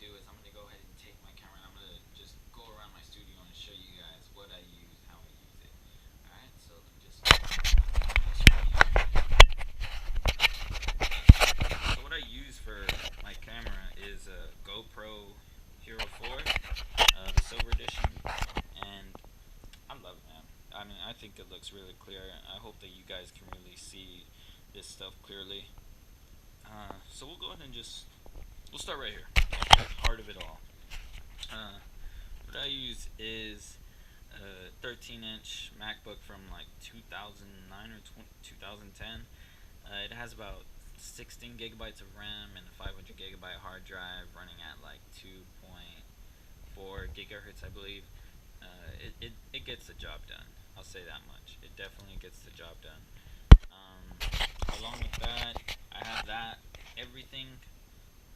do is I'm gonna go ahead and take my camera and I'm gonna just go around my studio and show you guys what I use, how I use it. Alright, so let me just so what I use for my camera is a GoPro Hero 4, the silver edition, and I love it, man. I mean, I think it looks really clear. I hope that you guys can really see this stuff clearly. So we'll go ahead and we'll start right here, heart of it all. What I use is a 13-inch MacBook from like 2009 or 2010. It has about 16 gigabytes of RAM and a 500 gigabyte hard drive running at like 2.4 gigahertz, I believe. It gets the job done. I'll say that much. It definitely gets the job done. Along with that, I have that. Everything,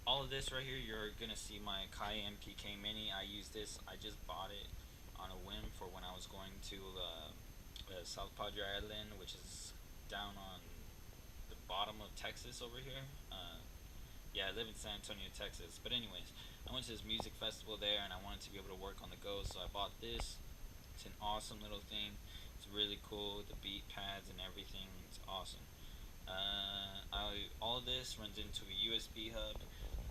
all of this right here, you're gonna see my Kai MPK Mini. I use this. I just bought it on a whim for when I was going to South Padre Island, which is down on the bottom of Texas over here. Yeah, I live in San Antonio, Texas. But anyways, I went to this music festival there, and I wanted to be able to work on the go, so I bought this. It's an awesome little thing. It's really cool. The beat pads and everything. It's awesome. All of this runs into a USB hub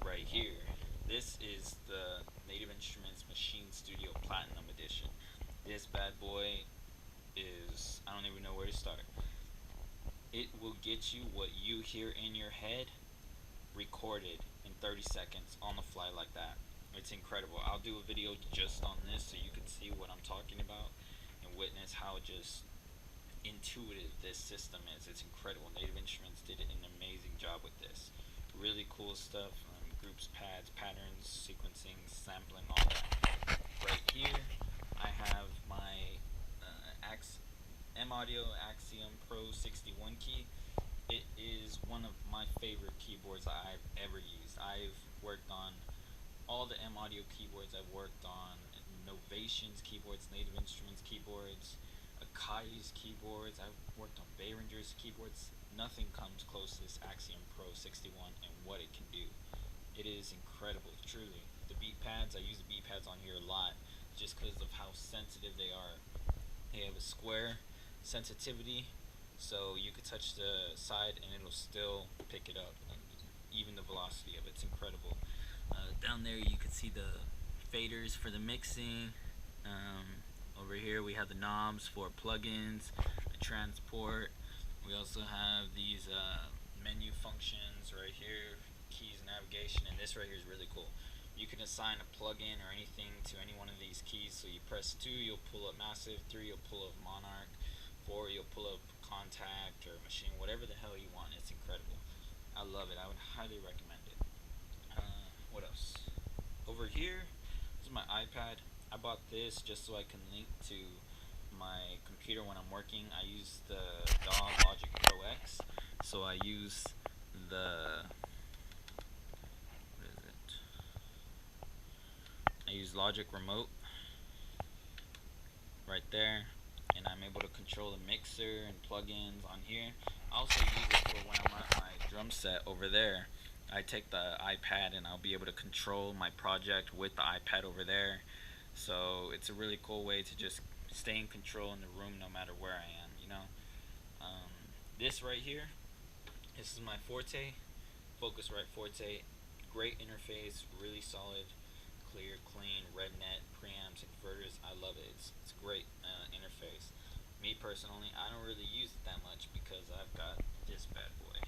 right here. This is the Native Instruments Machine Studio Platinum Edition. This bad boy is, I don't even know where to start. It will get you what you hear in your head recorded in 30 seconds on the fly like that. It's incredible. I'll do a video just on this so you can see what I'm talking about and witness how just intuitive this system is. It's incredible. Native Instruments did an amazing job with this. Really cool stuff. Groups, pads, patterns, sequencing, sampling, all that. Right here, I have my M Audio Axiom Pro 61 key. It is one of my favorite keyboards I've ever used. I've worked on all the M Audio keyboards. I've worked on Novation's keyboards, Native Instruments keyboards, Akai's keyboards. I've worked on Behringer's keyboards. Nothing comes close to this Axiom Pro 61 and what it can do. It is incredible, truly. The beat pads, I use the beat pads on here a lot just because of how sensitive they are. They have a square sensitivity, so you could touch the side and it'll still pick it up. Even the velocity of it's incredible. Down there you can see the faders for the mixing. Over here we have the knobs for plugins, the transport. We also have these menu functions right here, keys, navigation, and this right here is really cool. You can assign a plugin or anything to any one of these keys. So you press 2, you'll pull up Massive. 3, you'll pull up Monarch. 4, you'll pull up Contact or Machine, whatever the hell you want. It's incredible. I love it. I would highly recommend it. What else? Over here, this is my iPad. I bought this just so I can link to my computer when I'm working. I use the DAW Logic Pro X, so I use the I use Logic Remote right there, and I'm able to control the mixer and plugins on here. I also use it for when I'm at my drum set over there. I take the iPad and I'll be able to control my project with the iPad over there. So it's a really cool way to just stay in control in the room no matter where I am, you know. This right here, this is my Forte, Focusrite Forte. Great interface, really solid, clear, clean, RedNet, preamps, inverters. I love it. It's great interface. Me personally, I don't really use it that much because I've got this bad boy.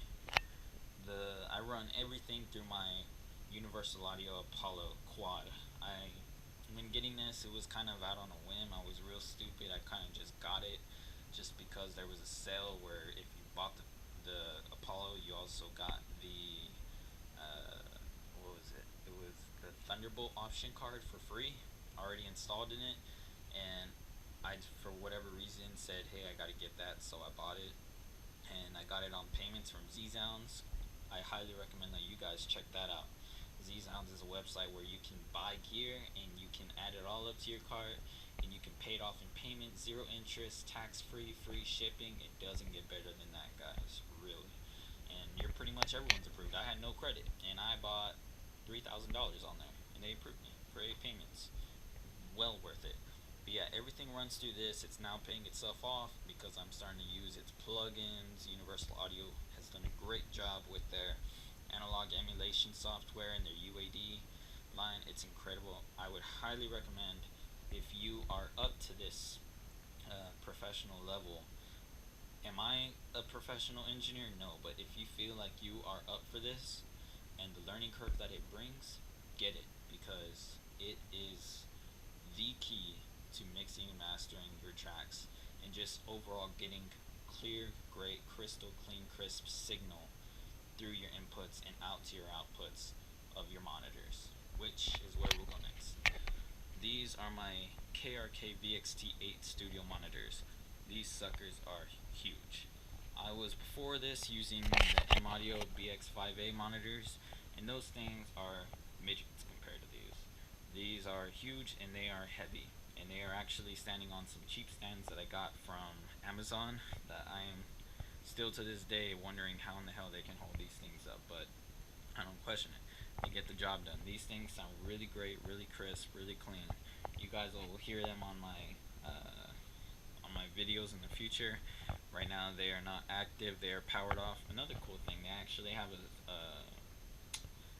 I run everything through my Universal Audio Apollo Quad. When getting this, it was kind of out on a whim. I was real stupid. I kind of just got it just because there was a sale where if you bought the Apollo, you also got the what was it? It was the Thunderbolt option card for free, already installed in it, and I, for whatever reason, said, hey, I gotta get that, so I bought it, and I got it on payments from Z-Sounds. I highly recommend that you guys check that out. Z-Sounds is a website where you can buy gear and you can add it all up to your cart and you can pay it off in payment, 0 interest, tax-free, free shipping. It doesn't get better than that, guys, really. And you're pretty much everyone's approved. I had no credit and I bought $3,000 on there, and they approved me for 8 payments. Well worth it. But yeah, everything runs through this. It's now paying itself off because I'm starting to use its plugins. Universal Audio has done a great job with their analog emulation software and their UAD line. It's incredible. I would highly recommend, if you are up to this professional level. Am I a professional engineer? No, but if you feel like you are up for this and the learning curve that it brings, get it, because it is the key to mixing and mastering your tracks and just overall getting clear, great, crystal clean, crisp signal through your inputs and out to your outputs of your monitors, which is where we'll go next. These are my KRK VXT8 studio monitors. These suckers are huge. I was before this using the M Audio BX5A monitors, and those things are midgets compared to these. These are huge and they are heavy, and they are actually standing on some cheap stands that I got from Amazon that I am still to this day wondering how in the hell they can hold these things up, but I don't question it. They get the job done. These things sound really great, really crisp, really clean. You guys will hear them on my videos in the future. Right now they are not active. They are powered off. Another cool thing, they actually have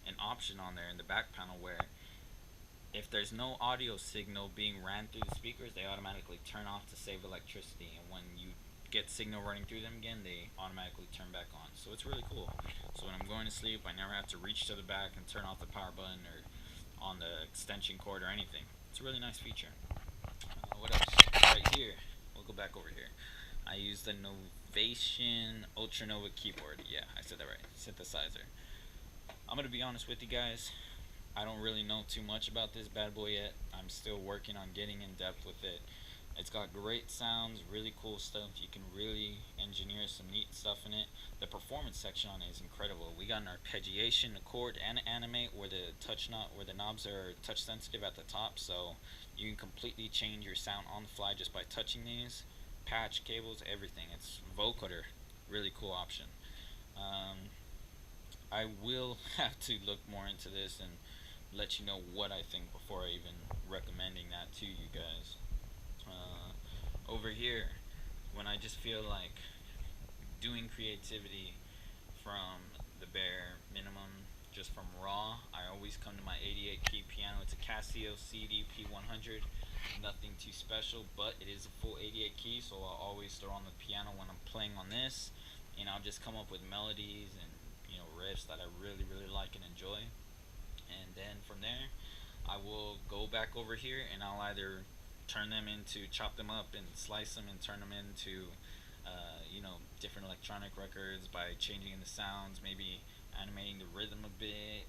an option on there in the back panel where if there's no audio signal being ran through the speakers, they automatically turn off to save electricity, and when you get signal running through them again, they automatically turn back on. So it's really cool. So when I'm going to sleep, I never have to reach to the back and turn off the power button or on the extension cord or anything. It's a really nice feature. What else? Right here, we'll go back over here. I use the Novation Ultranova keyboard. Yeah, I said that right. Synthesizer. I'm gonna be honest with you guys. I don't really know too much about this bad boy yet. I'm still working on getting in depth with it. It's got great sounds, really cool stuff. You can really engineer some neat stuff in it. The performance section on it is incredible. We got an arpeggiation, a chord, and an animate where the knobs are touch sensitive at the top, so you can completely change your sound on the fly just by touching these. Patch, cables, everything. It's vocoder, really cool option. I will have to look more into this and let you know what I think before even recommending that to you guys. Over here, when I just feel like doing creativity from the bare minimum, just from raw, I always come to my 88 key piano. It's a Casio CD P100, nothing too special, but it is a full 88 key, so I'll always throw on the piano when I'm playing on this, and I'll just come up with melodies and riffs that I really like and enjoy. And then from there, I will go back over here and I'll either chop them up and slice them and turn them into different electronic records by changing the sounds, maybe animating the rhythm a bit,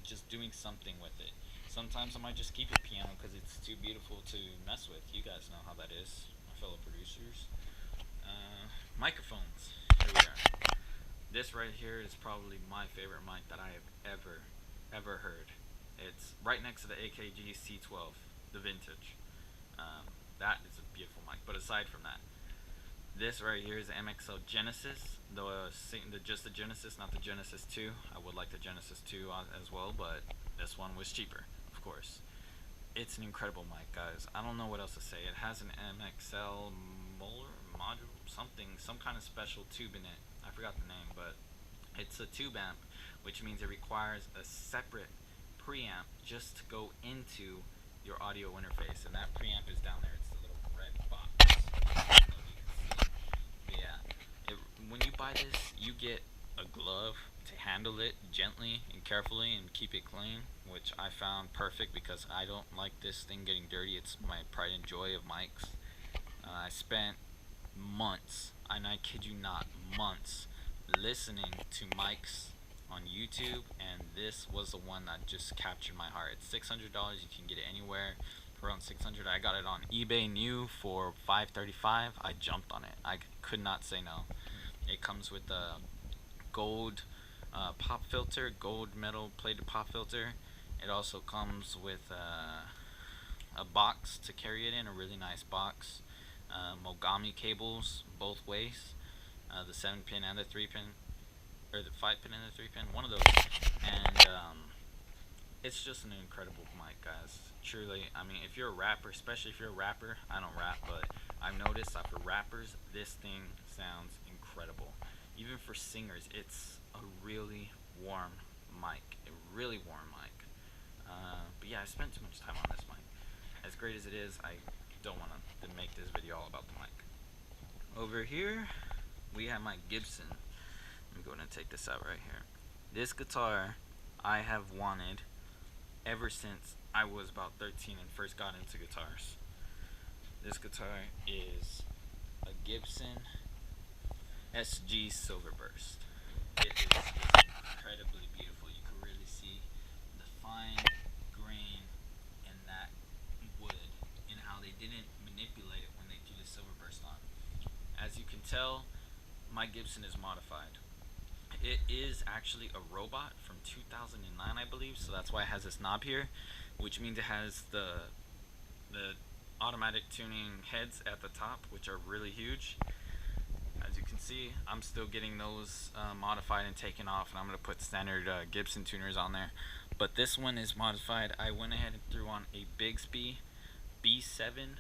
just doing something with it. Sometimes I might just keep a piano because it's too beautiful to mess with. You guys know how that is, my fellow producers. Microphones. Here we are. This right here is probably my favorite mic that I have ever heard. It's right next to the AKG C12, the vintage. That is a beautiful mic. But aside from that, this right here is the MXL Genesis, just the Genesis, not the Genesis 2. I would like the Genesis 2 as well, but this one was cheaper, of course. It's an incredible mic, guys. I don't know what else to say. It has an MXL module, some kind of special tube in it. I forgot the name, but it's a tube amp, which means it requires a separate preamp just to go into your audio interface, and that preamp is down there. It's the little red box. I don't know if you can see. But yeah, when you buy this, you get a glove to handle it gently and carefully and keep it clean, which I found perfect because I don't like this thing getting dirty. It's my pride and joy of mics. I spent months, and I kid you not, months listening to mics on YouTube, and this was the one that just captured my heart. It's $600. You can get it anywhere for around $600. I got it on eBay new for $535. I jumped on it. I could not say no. It comes with a gold pop filter, gold metal plated pop filter. It also comes with a box to carry it in, a really nice box. Mogami cables both ways, the 7-pin and the 3-pin, or the 5-pin and the 3-pin, one of those. And it's just an incredible mic, guys. Truly, I mean, if you're a rapper, especially if you're a rapper, I don't rap, but I've noticed that for rappers, this thing sounds incredible. Even for singers, it's a really warm mic, a really warm mic. But yeah, I spent too much time on this mic. As great as it is, I don't want to make this video all about the mic. Over here, we have my Gibson. I'm going to take this out right here. This guitar I have wanted ever since I was about 13 and first got into guitars. This guitar is a Gibson SG Silverburst. It is incredibly beautiful. You can really see the fine grain in that wood and how they didn't manipulate it when they threw the Silverburst on. As you can tell, my Gibson is modified. It is actually a robot from 2009, I believe, so that's why it has this knob here, which means it has the automatic tuning heads at the top, which are really huge. As you can see, I'm still getting those modified and taken off, and I'm going to put standard Gibson tuners on there. But this one is modified. I went ahead and threw on a Bigsby B7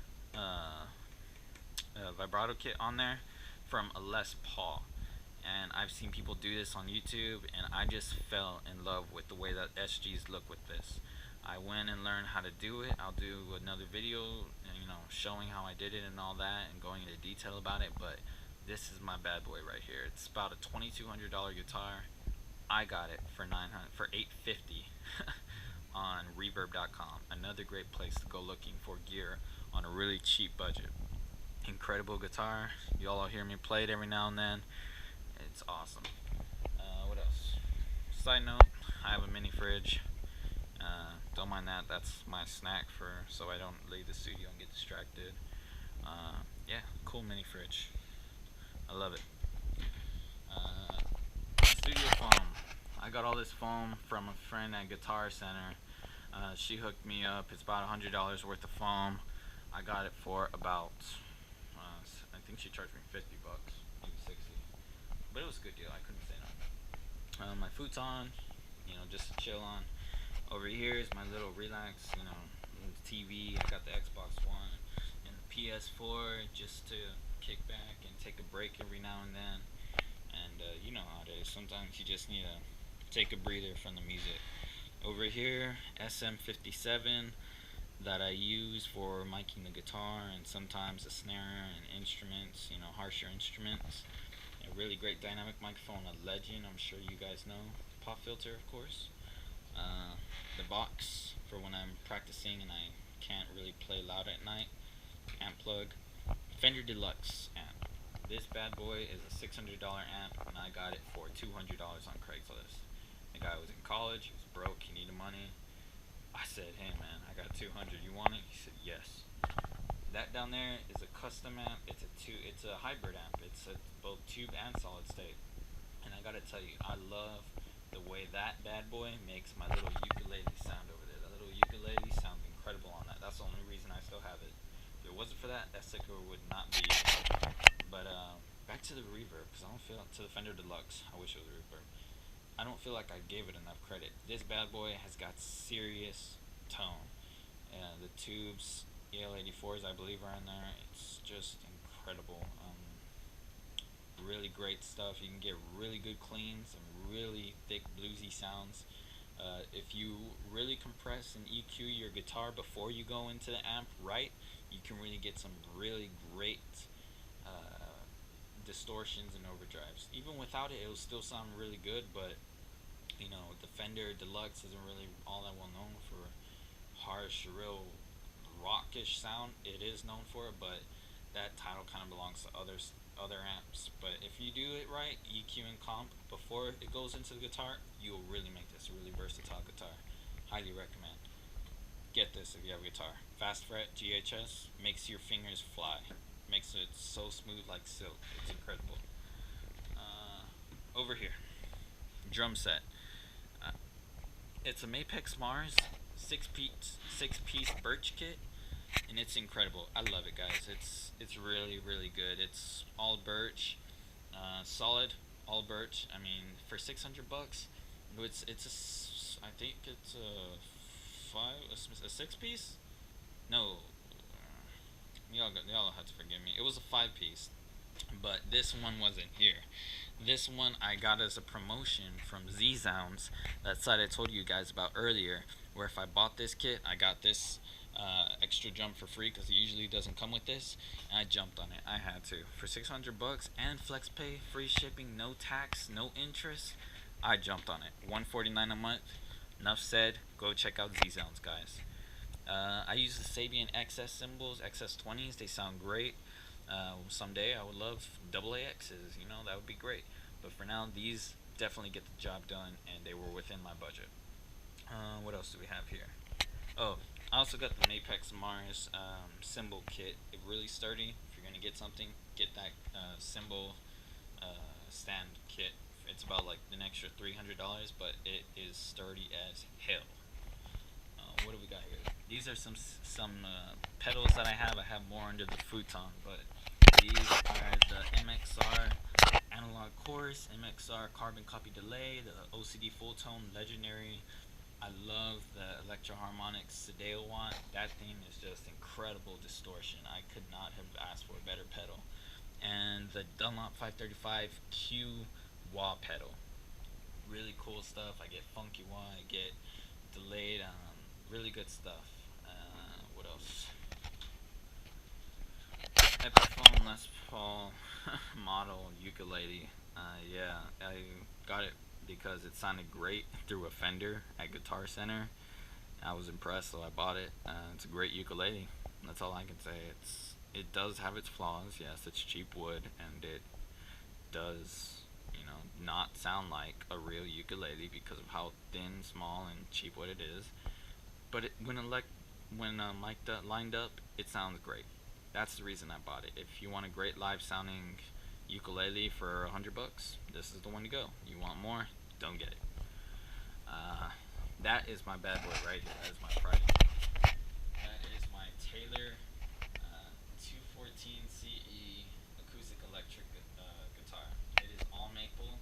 vibrato kit on there from a Les Paul. And I've seen people do this on YouTube, and I just fell in love with the way that SGs look with this. I went and learned how to do it. I'll do another video, showing how I did it and all that, and going into detail about it. But this is my bad boy right here. It's about a $2,200 guitar. I got it for $850 on Reverb.com. Another great place to go looking for gear on a really cheap budget. Incredible guitar. Y'all will hear me play it every now and then. It's awesome. What else? Side note, I have a mini fridge. Don't mind that. That's my snack so I don't leave the studio and get distracted. Yeah, cool mini fridge. I love it. My studio foam. I got all this foam from a friend at Guitar Center. She hooked me up. It's about $100 worth of foam. I got it for about, I think she charged me $50, maybe 60. But it was a good deal. I couldn't say no. My futon, just to chill on. Over here is my little relax, TV. I got the Xbox One and the PS4 just to kick back and take a break every now and then. And you know how it is. Sometimes you just need to take a breather from the music. Over here, SM57 that I use for miking the guitar and sometimes the snare and instruments, harsher instruments. A really great dynamic microphone, a Legend, I'm sure you guys know. Pop filter, of course. The box for when I'm practicing and I can't really play loud at night. Amp plug. Fender Deluxe amp. This bad boy is a $600 amp, and I got it for $200 on Craigslist. The guy was in college, he was broke, he needed money. I said, hey man, I got $200, you want it? He said, yes. That down there is a custom amp. It's a hybrid amp. It's both tube and solid state. And I gotta tell you, I love the way that bad boy makes my little ukulele sound over there. That little ukulele sounds incredible on that. That's the only reason I still have it. If it wasn't for that, that sticker would not be. But back to the reverb, because I don't feel to the Fender Deluxe. I wish it was a reverb. I don't feel like I gave it enough credit. This bad boy has got serious tone. The tubes, EL84s, I believe, are in there. It's just incredible. Really great stuff. You can get really good cleans and really thick bluesy sounds. If you really compress and EQ your guitar before you go into the amp right, you can really get some really great distortions and overdrives. Even without it, it'll still sound really good, but the Fender Deluxe isn't really all that well known for harsh, real rockish sound. It is known for it, but that title kind of belongs to other amps. But if you do it right, EQ and comp before it goes into the guitar, you'll really make this a really versatile guitar. Highly recommend. Get this if you have a guitar. Fast fret GHS makes your fingers fly. Makes it so smooth like silk. It's incredible. Over here, drum set. It's a Mapex Mars 6-piece birch kit, and it's incredible. I love it, guys. It's really good. It's all birch, solid, all birch. I mean, for $600, I think it's a a 6 piece. No, y'all have to forgive me. It was a 5 piece, but this one wasn't here. This one I got as a promotion from Z Sounds, that site I told you guys about earlier, where if I bought this kit, I got this extra jump for free because it usually doesn't come with this. And I jumped on it. I had to. For 600 bucks and flex pay, free shipping, no tax, no interest, I jumped on it. 149 a month. Enough said. Go check out Z Sounds, guys. I use the Sabian XS cymbals, XS20s. They sound great. Someday I would love double AXs. That would be great. But for now, these definitely get the job done, and they were within my budget. What else do we have here? Oh, I also got the Mapex Mars cymbal kit. It's really sturdy. If you're gonna get something, get that cymbal stand kit. It's about like an extra $300, but it is sturdy as hell. What do we got here? These are some pedals that I have. I have more under the futon, but these are the MXR analog chorus, MXR carbon copy delay, the OCD full tone legendary. I love the Electro Harmonics Sadeo Watt. That thing is just incredible distortion. I could not have asked for a better pedal. And the Dunlop 535Q wah pedal. Really cool stuff. I get funky wah, I get delayed, really good stuff. What else? Epiphone Les Paul model ukulele. Yeah, I got it because it sounded great through a Fender at Guitar Center. I was impressed, so I bought it. It's a great ukulele. That's all I can say. It does have its flaws. Yes, it's cheap wood, and it does, not sound like a real ukulele because of how thin, small, and cheap wood it is. But when mic'd up, lined up, it sounds great. That's the reason I bought it. If you want a great live sounding ukulele for $100, this is the one to go. You want more? Don't get it. That is my bad boy right here. That is my Friday. That is my Taylor 214 CE acoustic electric guitar. It is all maple.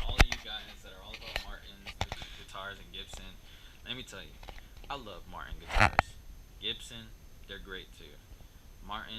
All of you guys that are all about Martin's guitars and Gibson, let me tell you, I love Martin guitars. Gibson, they're great too. Martin